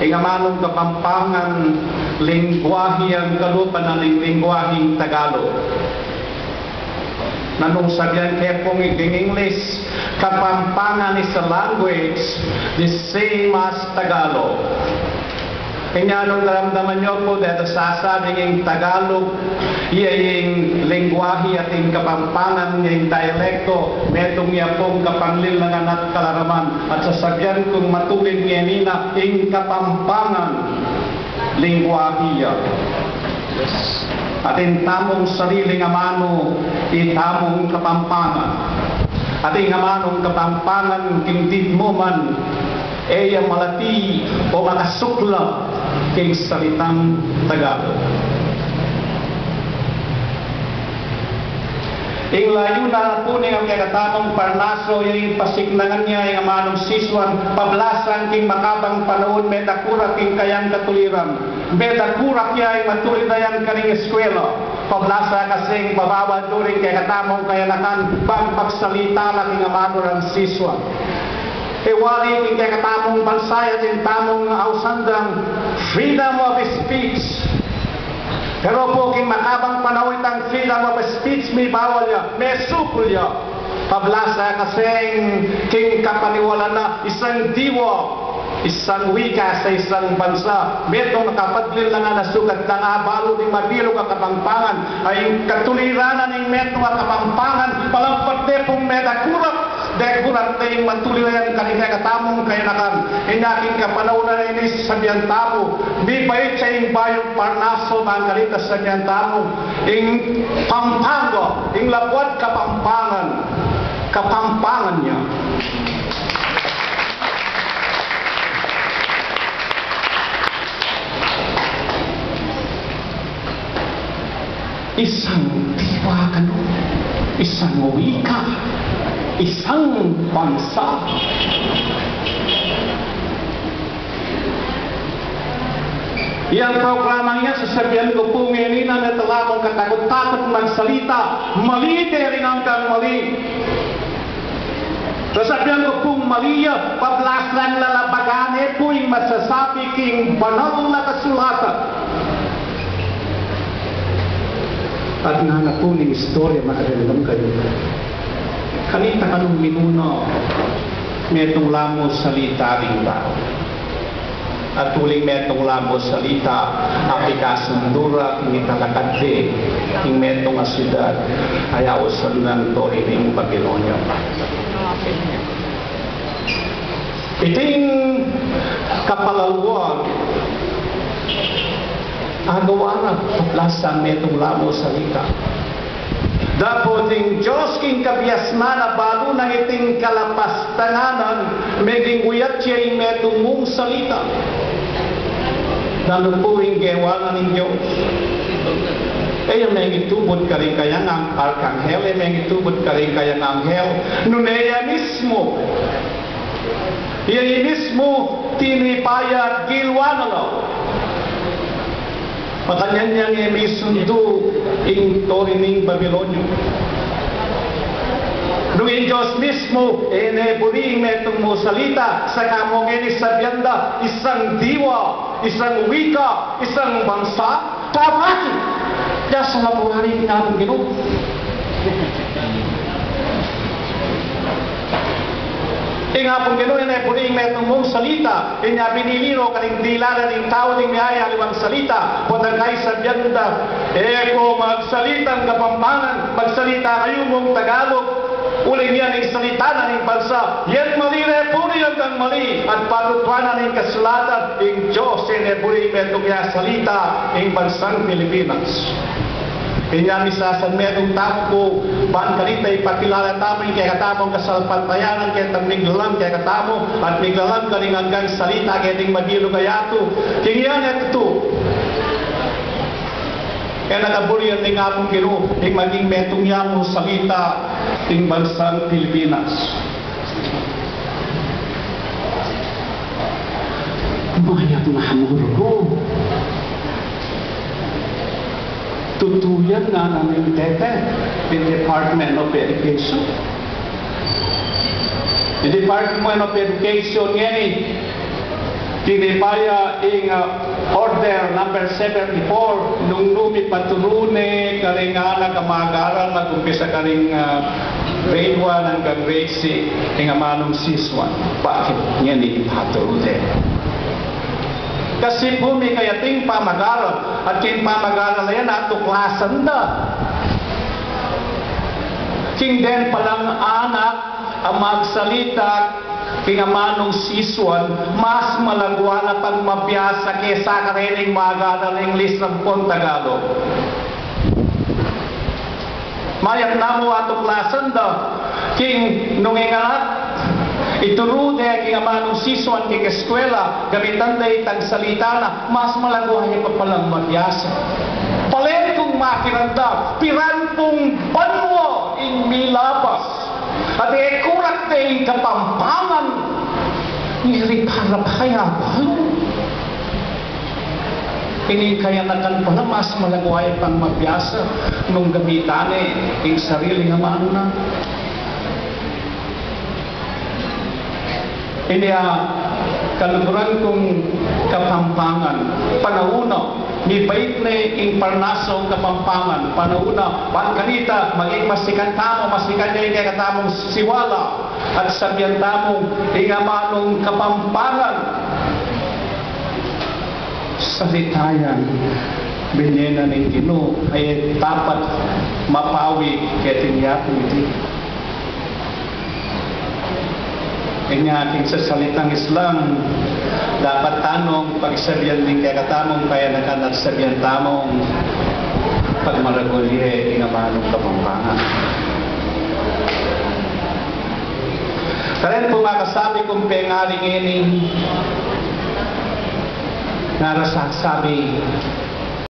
Ingamanong kapampangan lingwahe ang kalupan ng lingwaheng Tagalog. Nanong sabihan kaya pong in English, kapampangan is a language the same as Tagalog. Kanya nung naramdaman nyo po dahil sasabing yung Tagalog, yung lingwahe at yung kapampangan, yung dialekto, metong niya pong kapanglilangan at kalaraman. At sasabihan kong matulid niya nina, yung kapampangan, lingwahe. At yung tamong sariling amano, itamong kapampangan. At yung amanong kapampangan, kingdid mo man, yung malati o makasukla king salitang Tagalog. Ing layo na po niya ang kagatamong Parnaso, yung pasignangan niya, yung amanong siswan, pablasan king makabang panahon, medakura king kayang katuliran. Medakura niya yung matulidayan kaning eskwela. Pablasa kasing babawa during kagatamong kayanakan, bang pagsalita lang yung amanong ang siswan. Iwari yung kagatamong bansaya din tamong ausandang freedom of speech. Pero po king makabang panahon ang freedom of speech may bawal ya, may supul ya. Pablasa kasing king kapaniwala na isang diwa, isang wika sa isang bansa. Metong nakapadlil na nga nasukat na nga balo ng mabilog ang kapampangan ay katuliranan ng metong ang kapampangan palampate pong medakurat dekurat na yung matulirayan kanina katamong kayanakan inaking kapanaw na inis sa biyantamo di bait sa yung bayong Parnaso mga kalitas sa biyantamo yung Pampango yung labuat kapampangan niya. Isang diwa kanu, isang wika, isang bansa. Yang programang yan, sasabihan ko po ngayon na talakong katakot-takot magsalita, mali rin ang kang mali. Sasabihan ko pong mali, pablasan lalabagane po yung masasabi king banal na kasulatan. At nga na po ng istorya makadalang kayo. Kanita kanong minuno, metong lamos salita ring tao. At tuling metong lamos salita, apikasundura, kinitalakadre, king metong asyudad, ayaw sa lunang tori ng Babylonia. Iting kapalalwag, agawa na paplasan metong lamo salita. Dapat yung Diyos king kabiasmana balo ng iting kalapastanganan meging uyat siya yung metong mong salita. Lalo po yung gewangan ng Diyos. Yung may itubod ka rin kayang ang arkanghel, may itubod ka rin kayang anghel. Nuneya mismo. Yan mismo tinipaya at gilwanalo. Pakanyan niya may sundo in tori ng Babylonia. Nung in Diyos mismo, buring metong mo salita, sa kamong inisabyanda, isang diwa, isang wika, isang bansa, kapati. Kaya sa mabuhari natin ginoon. Nga pong gano'n ay puling metong mong salita, nga biniliro kaning dilara ng tao ng miyaya limang salita, punang kay sa biyanda, kung magsalitang kapampangan, magsalita kayo mong Tagalog, uling yan ng salita na ng bansa, yan malire po niyan kang mali, at patutwanan ng kasulatan, ng Diyos, puling metong ya salita, ng bansang Pilipinas. Kaya misasan medong tao ko, baan kalita ipakilala tamo kaya katamong kasalpantayanan kaya tamiglalang kaya katamo at miglalang kaling hanggang salita kaya ting magilo kayato. Kaya ito. Kaya nagaburiyan ng apong kino, ting maging metong yamo salita ting bansang Pilipinas. Mayat na hamuro. Tutuyan nga namin tete in Department of Education. In Department of Education ngayon, Kinipaya ing order number 74 nung numi paturune karing anak kamagaran mag-umpisa karing grade 1 hanggang grade 6 ing amanong siswan. Bakit niya ni paturune? Kasi bumi kaya ting pamagaran at king pamagaran na yan atuklasan da. King den palang anak ang magsalita kingamanong siswan, mas malagwa na pag mabiyasa kesa karining magalang English ng Tagalog. Mayat na mo atuklasan da, king nung ingalat, ituro de kingamanong siswan king eskwela, gamitan da itang salita na, mas malagwa niya pa palang mabiyasa. Palen kong makinanda, piran pong banwo in milabas. At kurak na yung kapampangan niripharap kaya ba? Ini kaya nakan pala mas malagway pang mabiyasa nung gamitan yung sarili nga maano na. Ini kaluguran kong kapampangan panahuna ni bait na imparnaso kapampangan panahuna pangkanita maging masikan tamo masikan niya yung katamong siwala at sabihan tamong ingamanong kapampangan salitayan binyena ng Ginoo ay dapat mapawi ketinyato iti. Ini aking sa salitang Islam dapat tanong pagsabihan din kaya katamong kaya nakanagsabihan tamong pagmaragulye ingamanong kapampangan. Karen po makasabi kong pengaling ini narasasabi